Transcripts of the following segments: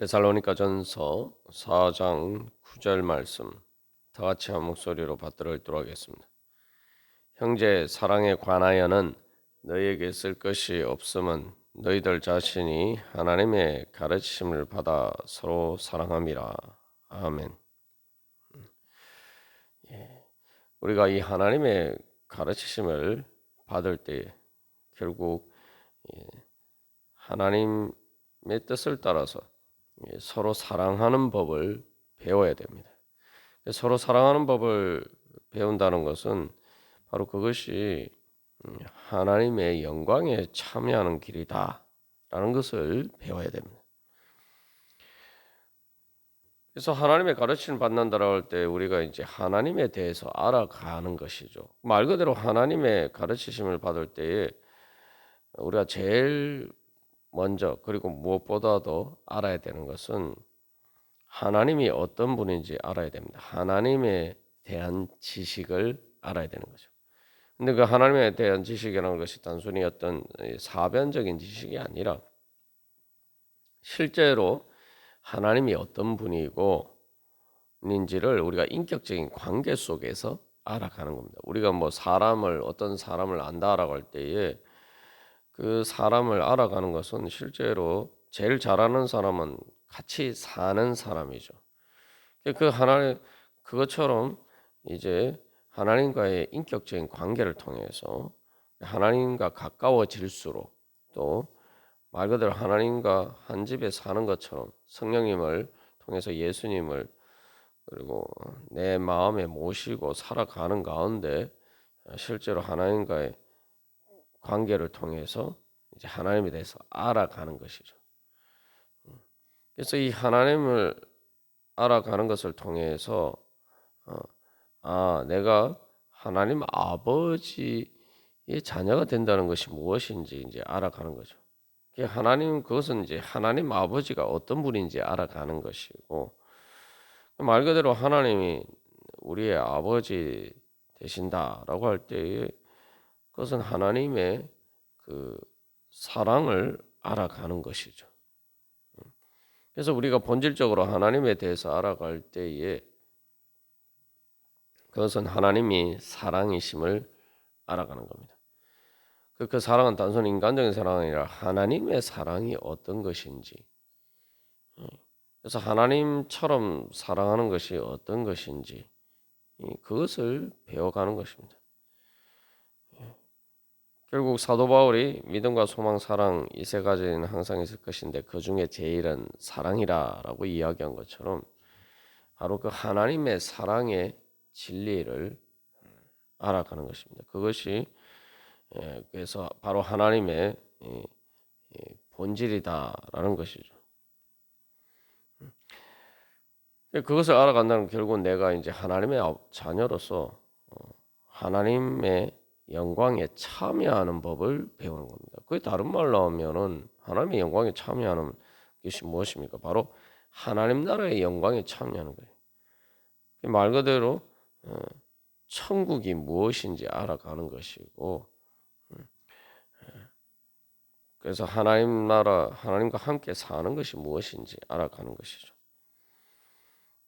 데살로니가전서 4장 9절 말씀 다 같이 한 목소리로 받들어 읽도록 하겠습니다. 형제 사랑에 관하여는 너희에게 쓸 것이 없음은 너희들 자신이 하나님의 가르치심을 받아 서로 사랑함이라. 아멘. 우리가 이 하나님의 가르치심을 받을 때 결국 하나님의 뜻을 따라서 서로 사랑하는 법을 배워야 됩니다. 서로 사랑하는 법을 배운다는 것은 바로 그것이 하나님의 영광에 참여하는 길이다라는 것을 배워야 됩니다. 그래서 하나님의 가르침을 받는다라고 할 때 우리가 이제 하나님에 대해서 알아가는 것이죠. 말 그대로 하나님의 가르치심을 받을 때에 우리가 제일 먼저 그리고 무엇보다도 알아야 되는 것은 하나님이 어떤 분인지 알아야 됩니다. 하나님에 대한 지식을 알아야 되는 거죠. 근데 그 하나님에 대한 지식이라는 것이 단순히 어떤 사변적인 지식이 아니라 실제로 하나님이 어떤 분이고 인지를 우리가 인격적인 관계 속에서 알아가는 겁니다. 우리가 뭐 어떤 사람을 안다라고 할 때에 그 사람을 알아가는 것은 실제로 제일 잘하는 사람은 같이 사는 사람이죠. 그것처럼 이제 하나님과의 인격적인 관계를 통해서 하나님과 가까워질수록 또 말 그대로 하나님과 한 집에 사는 것처럼 성령님을 통해서 예수님을 그리고 내 마음에 모시고 살아가는 가운데 실제로 하나님과의 관계를 통해서 이제 하나님에 대해서 알아가는 것이죠. 그래서 이 하나님을 알아가는 것을 통해서 내가 하나님 아버지의 자녀가 된다는 것이 무엇인지 이제 알아가는 거죠. 그것은 이제 하나님 아버지가 어떤 분인지 알아가는 것이고 말 그대로 하나님이 우리의 아버지 되신다라고 할 때에 그것은 하나님의 그 사랑을 알아가는 것이죠. 그래서 우리가 본질적으로 하나님에 대해서 알아갈 때에 그것은 하나님이 사랑이심을 알아가는 겁니다. 그 사랑은 단순히 인간적인 사랑이 아니라 하나님의 사랑이 어떤 것인지, 그래서 하나님처럼 사랑하는 것이 어떤 것인지 그것을 배워가는 것입니다. 결국 사도 바울이 믿음과 소망, 사랑 이 세 가지는 항상 있을 것인데 그 중에 제일은 사랑이라고 이야기한 것처럼 바로 그 하나님의 사랑의 진리를 알아가는 것입니다. 그것이 그래서 바로 하나님의 본질이다라는 것이죠. 그것을 알아간다는 결국은 내가 이제 하나님의 자녀로서 하나님의 영광에 참여하는 법을 배우는 겁니다. 그게 다른 말로 하면은 하나님의 영광에 참여하는 것이 무엇입니까? 바로 하나님 나라의 영광에 참여하는 거예요. 말 그대로 천국이 무엇인지 알아가는 것이고, 그래서 하나님 나라, 하나님과 함께 사는 것이 무엇인지 알아가는 것이죠.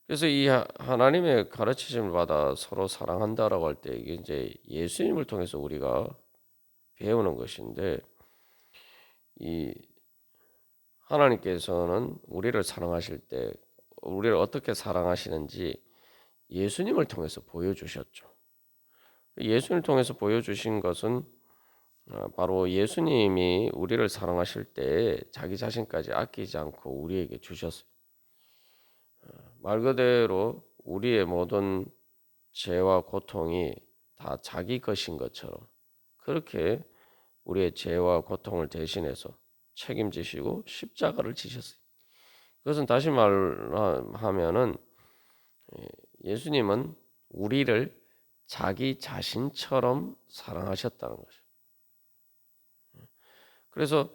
그래서 이 하나님의 가르치심을 받아 서로 사랑한다라고 할 때 이게 이제 예수님을 통해서 우리가 배우는 것인데, 이 하나님께서는 우리를 사랑하실 때 우리를 어떻게 사랑하시는지 예수님을 통해서 보여주셨죠. 예수님을 통해서 보여주신 것은 바로 예수님이 우리를 사랑하실 때 자기 자신까지 아끼지 않고 우리에게 주셨어요. 말 그대로 우리의 모든 죄와 고통이 다 자기 것인 것처럼 그렇게 우리의 죄와 고통을 대신해서 책임지시고 십자가를 지셨어요. 그것은 다시 말하면은 예수님은 우리를 자기 자신처럼 사랑하셨다는 것이죠. 그래서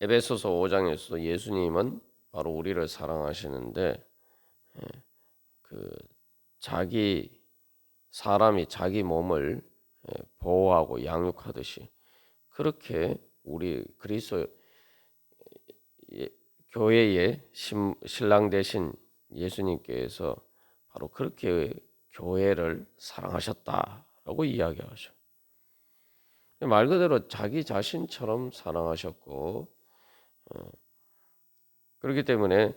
에베소서 5장에서 예수님은 바로 우리를 사랑하시는데 그 사람이 자기 몸을 보호하고 양육하듯이 그렇게 우리 그리스도 교회의 신랑 되신 예수님께서 바로 그렇게 교회를 사랑하셨다라고 이야기하죠. 말 그대로 자기 자신처럼 사랑하셨고, 그렇기 때문에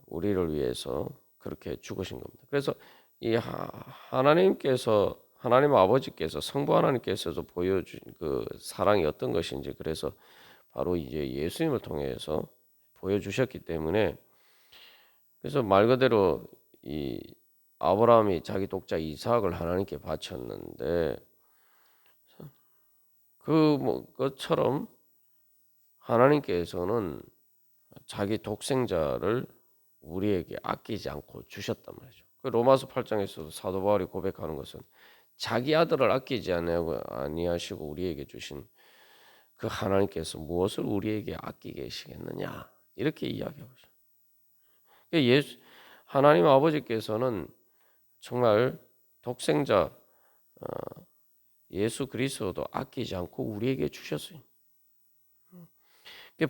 우리를 위해서 그렇게 죽으신 겁니다. 그래서 이 하나님께서, 하나님 아버지께서, 성부 하나님께서도 보여준 그 사랑이 어떤 것인지, 그래서 바로 이제 예수님을 통해서 보여주셨기 때문에, 그래서 말 그대로 이 아브라함이 자기 독자 이삭을 하나님께 바쳤는데, 그것처럼 하나님께서는 자기 독생자를 우리에게 아끼지 않고 주셨단 말이죠. 그 로마서 8장에서도 사도 바울이 고백하는 것은 자기 아들을 아끼지 아니하시고 우리에게 주신 그 하나님께서 무엇을 우리에게 아끼게 계시겠느냐, 이렇게 이야기하고 있어요. 하나님 아버지께서는 정말 독생자 예수 그리스도도 아끼지 않고 우리에게 주셨어요.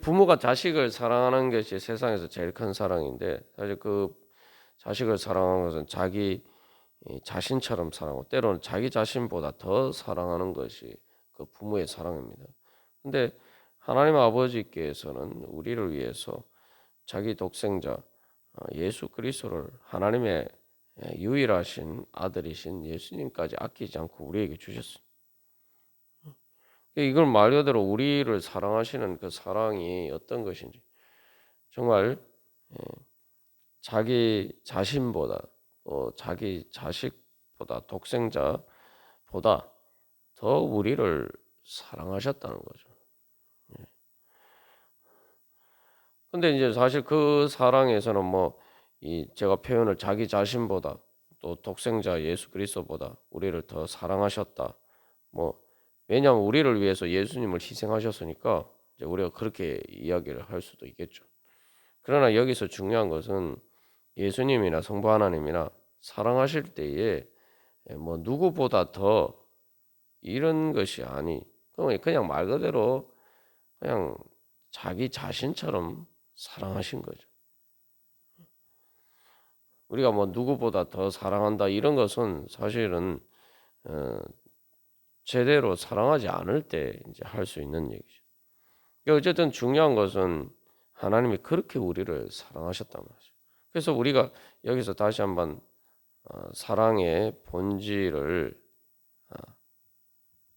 부모가 자식을 사랑하는 것이 세상에서 제일 큰 사랑인데, 사실 그 자식을 사랑하는 것은 자기 자신처럼 사랑하고 때로는 자기 자신보다 더 사랑하는 것이 그 부모의 사랑입니다. 근데 하나님 아버지께서는 우리를 위해서 자기 독생자 예수 그리스도를, 하나님의 유일하신 아들이신 예수님까지 아끼지 않고 우리에게 주셨어요. 이걸 말 그대로 우리를 사랑하시는 그 사랑이 어떤 것인지, 정말 자기 자신보다, 자기 자식보다, 독생자보다 더 우리를 사랑하셨다는 거죠. 근데 이제 사실 그 사랑에서는 제가 표현을 자기 자신보다, 또 독생자 예수 그리스도보다 우리를 더 사랑하셨다. 왜냐하면 우리를 위해서 예수님을 희생하셨으니까 이제 우리가 그렇게 이야기를 할 수도 있겠죠. 그러나 여기서 중요한 것은 예수님이나 성부 하나님이나 사랑하실 때에 누구보다 더 이런 것이 아니, 그냥 말 그대로 그냥 자기 자신처럼 사랑하신 거죠. 우리가 누구보다 더 사랑한다 이런 것은 사실은 제대로 사랑하지 않을 때 이제 할 수 있는 얘기죠. 어쨌든 중요한 것은 하나님이 그렇게 우리를 사랑하셨단 말이죠. 그래서 우리가 여기서 다시 한번 사랑의 본질을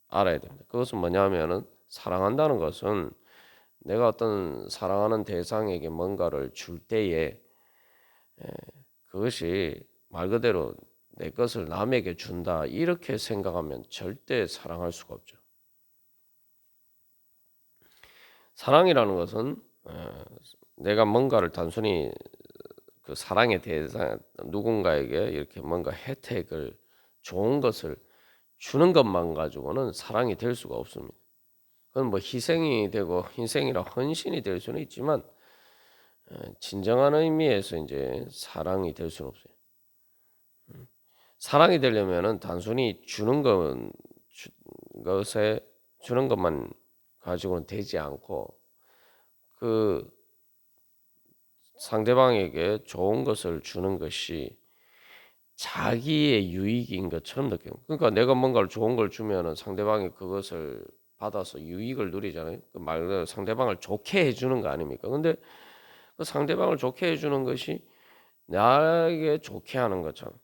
알아야 됩니다. 그것은 뭐냐면은, 사랑한다는 것은 내가 어떤 사랑하는 대상에게 뭔가를 줄 때에 그것이 말 그대로 내 것을 남에게 준다 이렇게 생각하면 절대 사랑할 수가 없죠. 사랑이라는 것은 내가 뭔가를 단순히 그 사랑의 대상 누군가에게 이렇게 뭔가 혜택을, 좋은 것을 주는 것만 가지고는 사랑이 될 수가 없습니다. 그건 희생이 되고, 희생이라 헌신이 될 수는 있지만 진정한 의미에서 이제 사랑이 될 수는 없어요. 사랑이 되려면은 단순히 주는 것만 가지고는 되지 않고, 그 상대방에게 좋은 것을 주는 것이 자기의 유익인 것처럼 느껴요. 그러니까 내가 뭔가를 좋은 걸 주면은 상대방이 그것을 받아서 유익을 누리잖아요. 그 말 그대로 상대방을 좋게 해주는 거 아닙니까? 근데 그 상대방을 좋게 해주는 것이 나에게 좋게 하는 것처럼,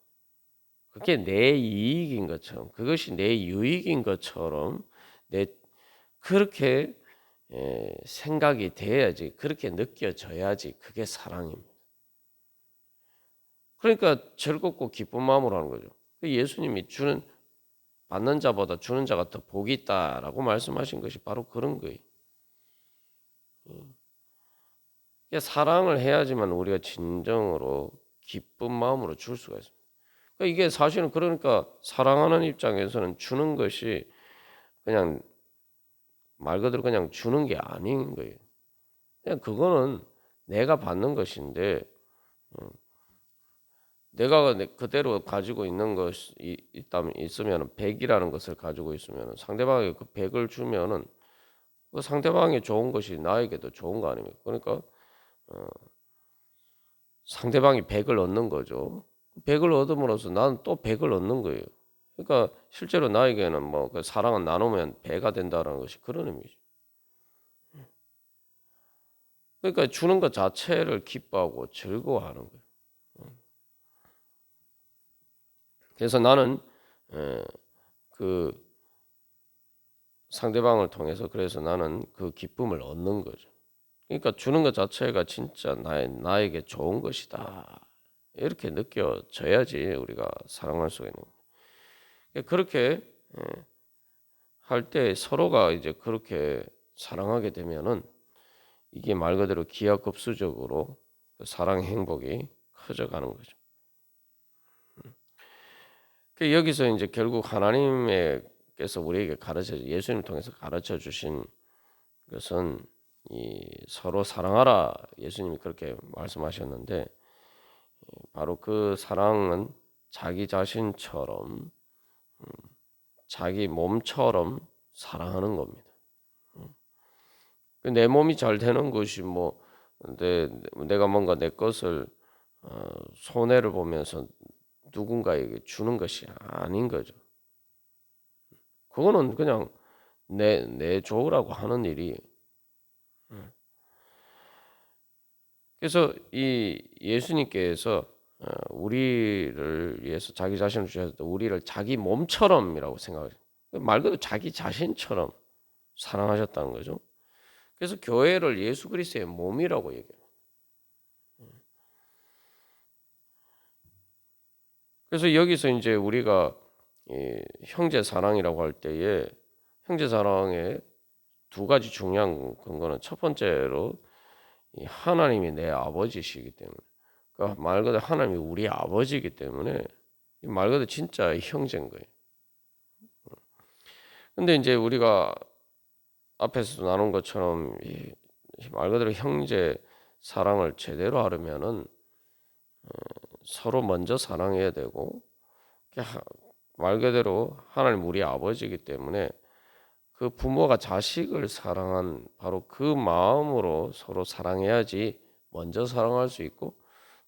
그게 내 이익인 것처럼, 그것이 내 유익인 것처럼 내 그렇게 생각이 돼야지, 그렇게 느껴져야지 그게 사랑입니다. 그러니까 즐겁고 기쁜 마음으로 하는 거죠. 예수님이 받는 자보다 주는 자가 더 복이 있다라고 말씀하신 것이 바로 그런 거예요. 사랑을 해야지만 우리가 진정으로 기쁜 마음으로 줄 수가 있습니다. 이게 사실은, 그러니까 사랑하는 입장에서는 주는 것이 그냥 말 그대로 그냥 주는 게 아닌 거예요. 그냥 그거는 내가 받는 것인데, 내가 그대로 가지고 있는 것이 있으면, 100이라는 것을 가지고 있으면 상대방에게 그 100을 주면은 그 상대방이 좋은 것이 나에게도 좋은 거 아닙니까? 그러니까 상대방이 100을 얻는 거죠. 100을 얻음으로써 나는 또 100을 얻는 거예요. 그러니까 실제로 나에게는 뭐 그 사랑은 나누면 배가 된다라는 것이 그런 의미죠. 그러니까 주는 것 자체를 기뻐하고 즐거워하는 거예요. 그래서 나는 그 상대방을 통해서 그래서 나는 그 기쁨을 얻는 거죠. 그러니까 주는 것 자체가 진짜 나에게 좋은 것이다. 이렇게 느껴져야지 우리가 사랑할 수 있는 거예요. 그렇게 할 때 서로가 이제 그렇게 사랑하게 되면은 이게 말 그대로 기하급수적으로 그 사랑의 행복이 커져가는 거죠. 여기서 이제 결국 하나님께서 우리에게 예수님 통해서 가르쳐 주신 것은 이 서로 사랑하라 예수님이 그렇게 말씀하셨는데 바로 그 사랑은 자기 자신처럼 자기 몸처럼 사랑하는 겁니다. 내 몸이 잘 되는 것이 뭐 내가 뭔가 내 것을 손해를 보면서 누군가에게 주는 것이 아닌 거죠. 그거는 그냥 내 좋으라고 하는 일이. 그래서 이 예수님께서 우리를 위해서 자기 자신을 주셔서 우리를 자기 몸처럼이라고 생각해요. 말 그대로 자기 자신처럼 사랑하셨다는 거죠. 그래서 교회를 예수 그리스도의 몸이라고 얘기해요. 그래서 여기서 이제 우리가 형제 사랑이라고 할 때에 형제 사랑의 두 가지 중요한 근거는 첫 번째로 하나님이 내 아버지시기 때문에 그러니까 말 그대로 하나님이 우리 아버지이기 때문에 말 그대로 진짜 형제인 거예요. 근데 이제 우리가 앞에서도 나눈 것처럼 말 그대로 형제 사랑을 제대로 하려면은 서로 먼저 사랑해야 되고 말 그대로 하나님 우리 아버지이기 때문에 그 부모가 자식을 사랑한 바로 그 마음으로 서로 사랑해야지 먼저 사랑할 수 있고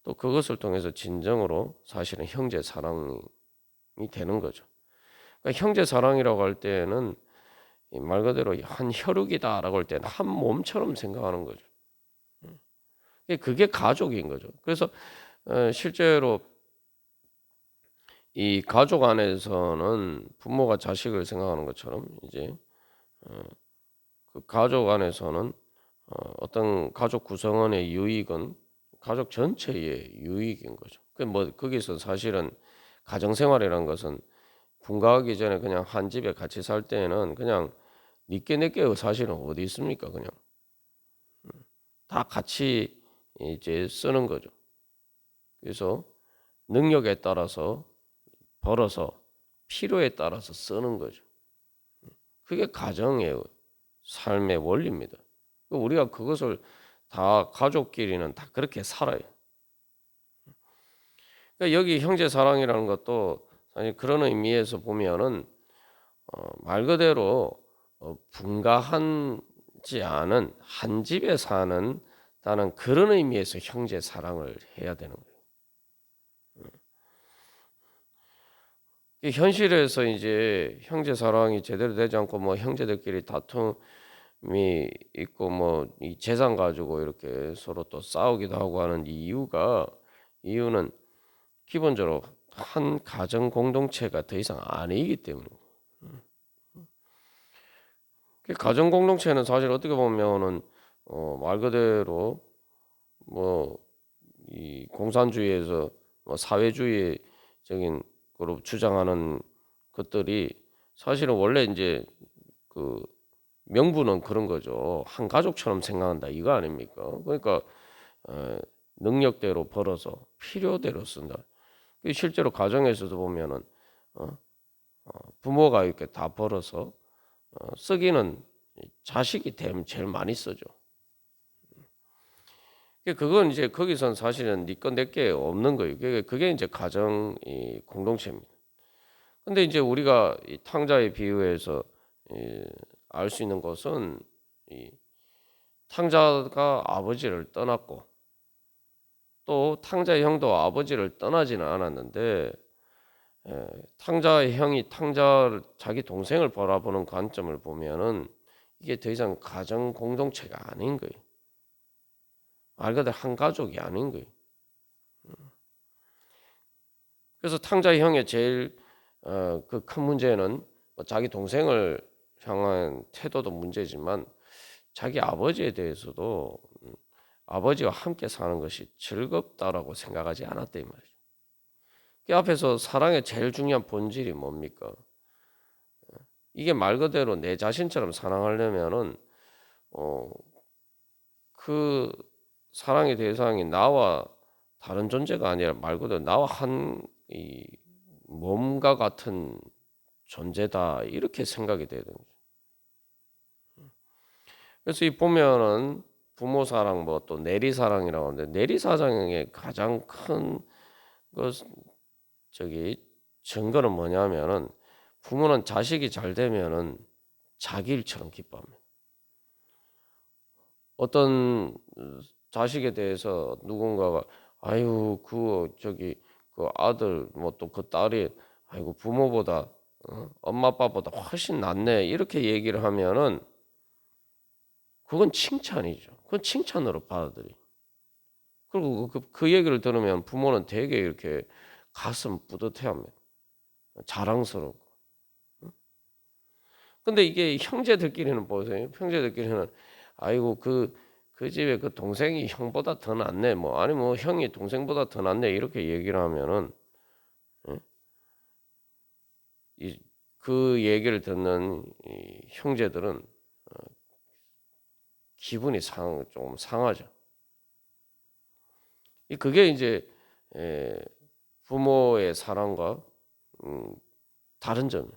또 그것을 통해서 진정으로 사실은 형제 사랑이 되는 거죠. 그러니까 형제 사랑이라고 할 때는 말 그대로 한 혈육이다라고 할 때는 한 몸처럼 생각하는 거죠. 그게 가족인 거죠. 그래서 실제로 이 가족 안에서는 부모가 자식을 생각하는 것처럼 이제 그 가족 안에서는 어떤 가족 구성원의 유익은 가족 전체의 유익인 거죠. 그 뭐 거기서 사실은 가정 생활이라는 것은 분가하기 전에 그냥 한 집에 같이 살 때는 그냥 니께 내께 사실은 어디 있습니까? 그냥 다 같이 이제 쓰는 거죠. 그래서 능력에 따라서 벌어서 필요에 따라서 쓰는 거죠. 그게 가정의 삶의 원리입니다. 우리가 그것을 다 가족끼리는 다 그렇게 살아요. 그러니까 여기 형제 사랑이라는 것도 사실 그런 의미에서 보면은 말 그대로 분가하지 않은 한 집에 사는 나는 그런 의미에서 형제 사랑을 해야 되는 거예요. 현실에서 이제 형제 사랑이 제대로 되지 않고 뭐 형제들끼리 다툼이 있고 뭐 이 재산 가지고 이렇게 서로 또 싸우기도 하고 하는 이유는 기본적으로 한 가정 공동체가 더 이상 아니기 때문에 가정 공동체는 사실 어떻게 보면은 말 그대로 뭐 이 공산주의에서 뭐 사회주의적인 거로 주장하는 것들이 사실은 원래 이제 그 명분은 그런 거죠. 한 가족처럼 생각한다 이거 아닙니까? 그러니까 능력대로 벌어서 필요대로 쓴다. 실제로 가정에서도 보면은 부모가 이렇게 다 벌어서 쓰기는 자식이 되면 제일 많이 쓰죠. 그건 이제 거기선 사실은 네 건 내게 없는 거예요. 그게 이제 가정 공동체입니다. 근데 이제 우리가 이 탕자의 비유에서 알 수 있는 것은 이 탕자가 아버지를 떠났고 또 탕자의 형도 아버지를 떠나지는 않았는데 탕자의 형이 자기 동생을 바라보는 관점을 보면은 이게 더 이상 가정 공동체가 아닌 거예요. 말 그대로 한 가족이 아닌 거예요. 그래서 탕자의 형의 제일 그 큰 문제는 뭐 자기 동생을 향한 태도도 문제지만 자기 아버지에 대해서도 아버지와 함께 사는 것이 즐겁다라고 생각하지 않았다 이 말이죠. 그 앞에서 사랑의 제일 중요한 본질이 뭡니까? 이게 말 그대로 내 자신처럼 사랑하려면은 그 사랑의 대상이 나와 다른 존재가 아니라 말 그대로 나와 이 몸과 같은 존재다 이렇게 생각이 되는 거죠. 그래서 이 보면은 부모 사랑 뭐 또 내리 사랑이라고 하는데 내리 사랑의 가장 큰 그 증거는 뭐냐면은 부모는 자식이 잘 되면은 자기 일처럼 기뻐합니다. 어떤 자식에 대해서 누군가가 아유 그 아들 뭐 또 그 딸이 아이고 부모보다 엄마 아빠보다 훨씬 낫네 이렇게 얘기를 하면은 그건 칭찬이죠. 그건 칭찬으로 받아들이. 그리고 그 얘기를 들으면 부모는 되게 이렇게 가슴 뿌듯해합니다. 자랑스럽고. 근데 이게 형제들끼리는 보세요. 형제들끼리는 아이고 그 집에 그 동생이 형보다 더 낫네. 뭐 아니 뭐 형이 동생보다 더 낫네 이렇게 얘기를 하면은 그 얘기를 듣는 이 형제들은 기분이 좀 상하죠. 그게 이제 부모의 사랑과 다른 점.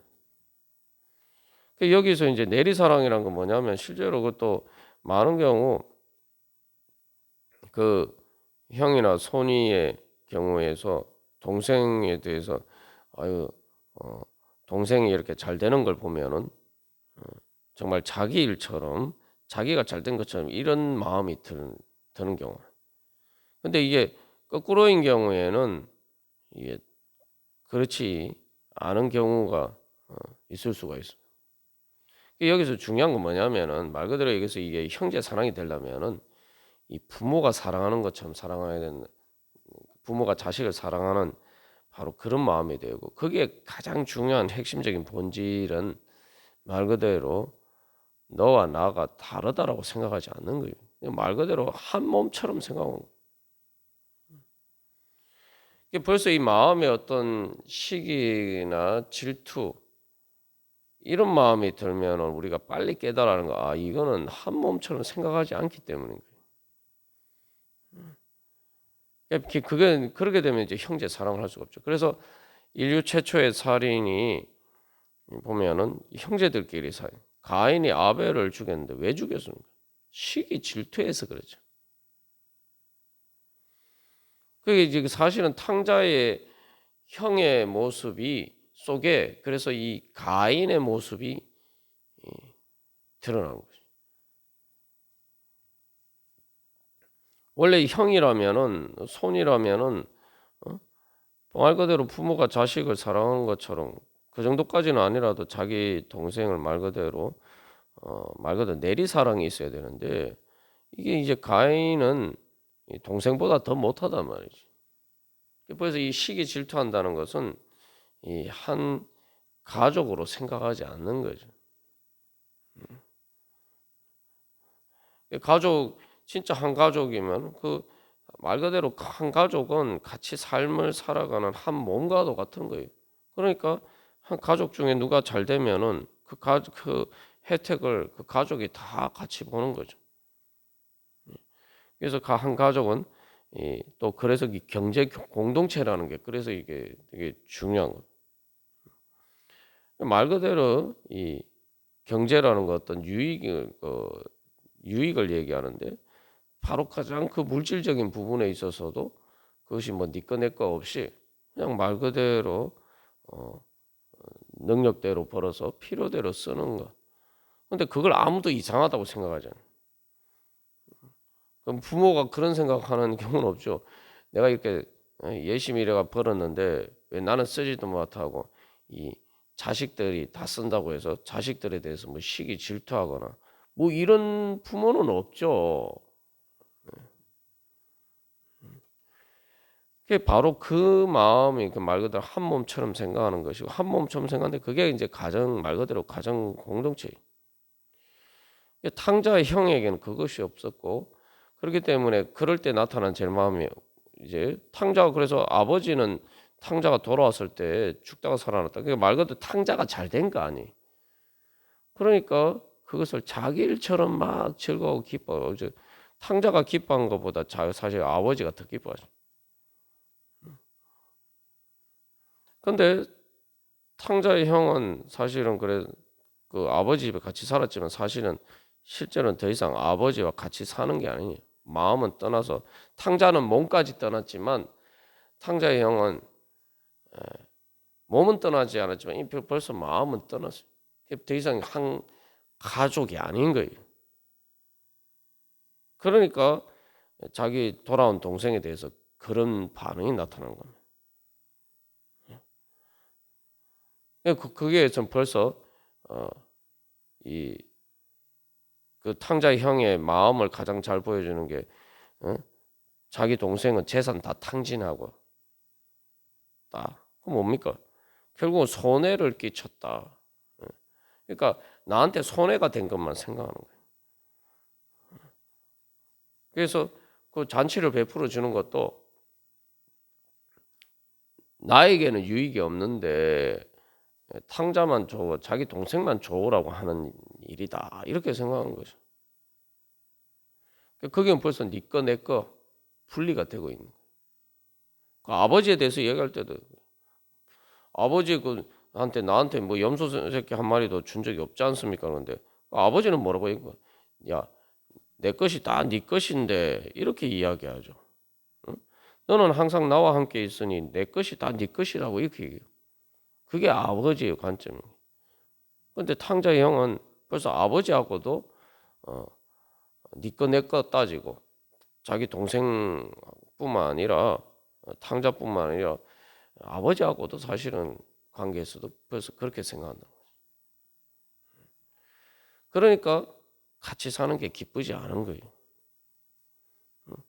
여기서 이제 내리사랑이란 건 뭐냐면 실제로 그것도 많은 경우 그 형이나 손이의 경우에서 동생에 대해서 아유 동생이 이렇게 잘 되는 걸 보면은 정말 자기 일처럼 자기가 잘 된 것처럼 이런 마음이 드는 경우. 근데 이게 거꾸로인 경우에는 이게 그렇지 않은 경우가 있을 수가 있어. 여기서 중요한 건 뭐냐면은 말 그대로 여기서 이게 형제 사랑이 되려면은 이 부모가 사랑하는 것처럼 사랑해야 되는 부모가 자식을 사랑하는 바로 그런 마음이 되고 그게 가장 중요한 핵심적인 본질은 말 그대로 너와 나가 다르다라고 생각하지 않는 거예요. 말 그대로 한 몸처럼 생각하는 거예요. 벌써 이 마음의 어떤 시기나 질투 이런 마음이 들면 우리가 빨리 깨달아는 거. 아, 이거는 한 몸처럼 생각하지 않기 때문인 거예요. 그게 그렇게 되면 이제 형제 사랑을 할 수가 없죠. 그래서 인류 최초의 살인이 보면은 형제들끼리 살인. 가인이 아벨을 죽였는데 왜 죽였습니까? 시기 질투해서 그렇죠. 그게 이제 사실은 탕자의 형의 모습이 속에 그래서 이 가인의 모습이 드러나는 거죠. 원래 형이라면은 손이라면은 말 그대로 부모가 자식을 사랑하는 것처럼 그 정도까지는 아니라도 자기 동생을 말 그대로 내리 사랑이 있어야 되는데 이게 이제 가인은 동생보다 더 못하단 말이지. 그래서 이 시기 질투한다는 것은 이 한 가족으로 생각하지 않는 거죠. 가족 진짜 한 가족이면 그 말 그대로 한 가족은 같이 삶을 살아가는 한 몸과도 같은 거예요. 그러니까 한 가족 중에 누가 잘 되면은 그 혜택을 그 가족이 다 같이 보는 거죠. 그래서 한 가족은 또 그래서 이 경제 공동체라는 게 그래서 이게 되게 중요한 거예요. 말 그대로 이 경제라는 거 어떤 유익을 얘기하는데 바로 가장 그 물질적인 부분에 있어서도 그것이 뭐 니꺼 내꺼 없이 그냥 말 그대로 능력대로 벌어서 필요대로 쓰는 것. 근데 그걸 아무도 이상하다고 생각하잖아요. 그럼 부모가 그런 생각하는 경우는 없죠. 내가 이렇게 열심히 일해가 벌었는데 왜 나는 쓰지도 못하고 이 자식들이 다 쓴다고 해서 자식들에 대해서 뭐 시기 질투하거나 뭐 이런 부모는 없죠. 그게 바로 그 마음이 그 말 그대로 한 몸처럼 생각하는 것이고 한 몸처럼 생각하는데 그게 이제 가정 말 그대로 가정 공동체. 탕자의 형에게는 그것이 없었고 그렇기 때문에 그럴 때 나타난 제 마음이 이제 탕자가 그래서 아버지는 탕자가 돌아왔을 때 죽다가 살아났다. 그게 말 그대로 탕자가 잘 된 거 아니. 그러니까 그것을 자기 일처럼 막 즐거워 기뻐. 이제 탕자가 기뻐한 것보다 사실 아버지가 더 기뻐하죠. 근데 탕자의 형은 사실은 그래 그 아버지 집에 같이 살았지만 사실은 실제로는 더 이상 아버지와 같이 사는 게 아니에요. 마음은 떠나서 탕자는 몸까지 떠났지만 탕자의 형은 몸은 떠나지 않았지만 벌써 마음은 떠났어요. 더 이상 한 가족이 아닌 거예요. 그러니까 자기 돌아온 동생에 대해서 그런 반응이 나타난 겁니다. 그게 좀 벌써 이 그 탕자 형의 마음을 가장 잘 보여주는 게 자기 동생은 재산 다 탕진하고 그 뭡니까? 결국은 손해를 끼쳤다. 그러니까 나한테 손해가 된 것만 생각하는 거예요. 그래서 그 잔치를 베풀어 주는 것도 나에게는 유익이 없는데 탕자만 줘, 자기 동생만 줘라고 하는 일이다. 이렇게 생각하는 거죠. 그게 벌써 네 거, 내 거 분리가 되고 있는 거예요. 그 아버지에 대해서 얘기할 때도 아버지 나한테 뭐 염소 새끼 한 마리도 준 적이 없지 않습니까? 그런데 아버지는 뭐라고 얘기해? 야, 내 것이 다 네 것인데 이렇게 이야기하죠. 응? 너는 항상 나와 함께 있으니 내 것이 다 네 것이라고 이렇게 얘기해요. 그게 아버지의 관점이에요. 그런데 탕자의 형은 벌써 아버지하고도 어, 네 거 내 거 따지고 자기 동생뿐만 아니라 탕자뿐만 아니라 아버지하고도 사실은 관계에서도 벌써 그렇게 생각한다. 그러니까 같이 사는 게 기쁘지 않은 거예요.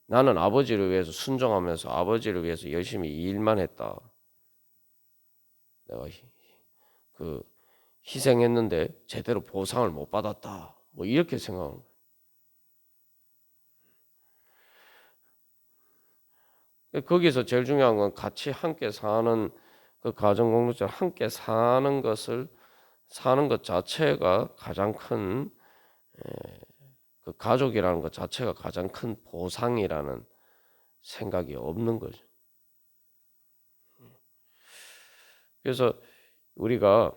나는 아버지를 위해서 순종하면서 아버지를 위해서 열심히 일만 했다. 내가 그 희생했는데 제대로 보상을 못 받았다. 뭐 이렇게 생각하는 거예요. 거기서 제일 중요한 건 같이 함께 사는 그 가정 공동체 함께 사는 것 자체가 가장 큰 그 가족이라는 것 자체가 가장 큰 보상이라는 생각이 없는 거죠. 그래서 우리가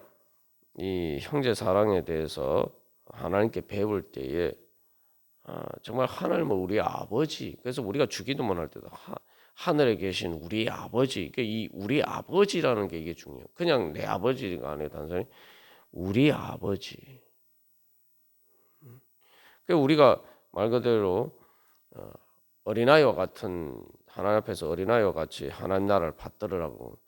이 형제 사랑에 대해서 하나님께 배울 때에 정말 하나님은 우리 아버지. 그래서 우리가 주기도문 할 때도 하늘에 계신 우리 아버지. 이 우리 아버지라는 게 이게 중요해요. 그냥 내 아버지가 아니라 단순히 우리 아버지. 우리가 말 그대로 어린아이와 같은 하나님 앞에서 어린아이와 같이 하나님 나라를 받들으라고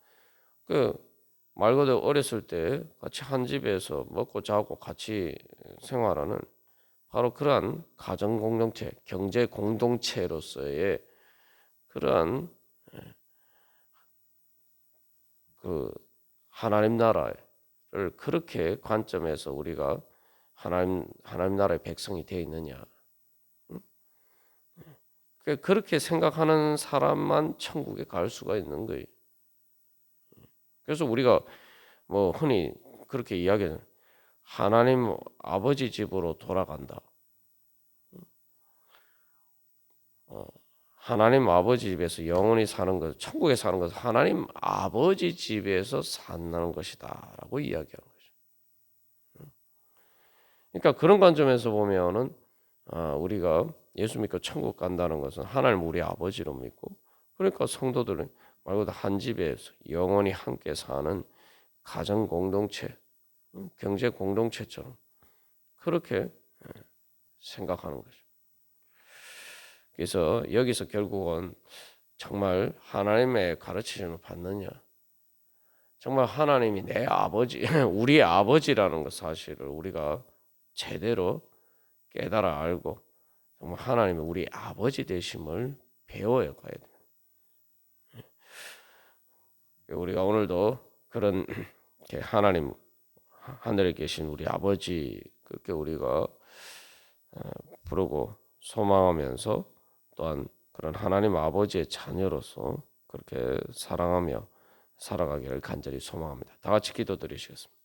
말 그대로 어렸을 때 같이 한 집에서 먹고 자고 같이 생활하는 바로 그러한 가정 공동체, 경제 공동체로서의 그러한 그 하나님 나라를 그렇게 관점에서 우리가 하나님 나라의 백성이 되어 있느냐? 그렇게 생각하는 사람만 천국에 갈 수가 있는 거예요. 그래서 우리가 뭐 흔히 그렇게 이야기하는 하나님 아버지 집으로 돌아간다. 하나님 아버지 집에서 영원히 사는 것, 천국에 사는 것은 하나님 아버지 집에서 산다는 것이다라고 이야기하는 거죠. 그러니까 그런 관점에서 보면은 우리가 예수 믿고 천국 간다는 것은 하나님 우리 아버지로 믿고 그러니까 성도들은 말 그대로 한 집에서 영원히 함께 사는 가정 공동체, 경제 공동체처럼 그렇게 생각하는 거죠. 그래서 여기서 결국은 정말 하나님의 가르치심을 받느냐? 정말 하나님이 내 아버지, 우리의 아버지라는 것 사실을 우리가 제대로 깨달아 알고 정말 하나님의 우리 아버지 되심을 배워야 가야 돼요. 우리가 오늘도 그런 하나님 하늘에 계신 우리 아버지 그렇게 우리가 부르고 소망하면서 또한 그런 하나님 아버지의 자녀로서 그렇게 사랑하며 살아가기를 간절히 소망합니다. 다 같이 기도드리시겠습니다.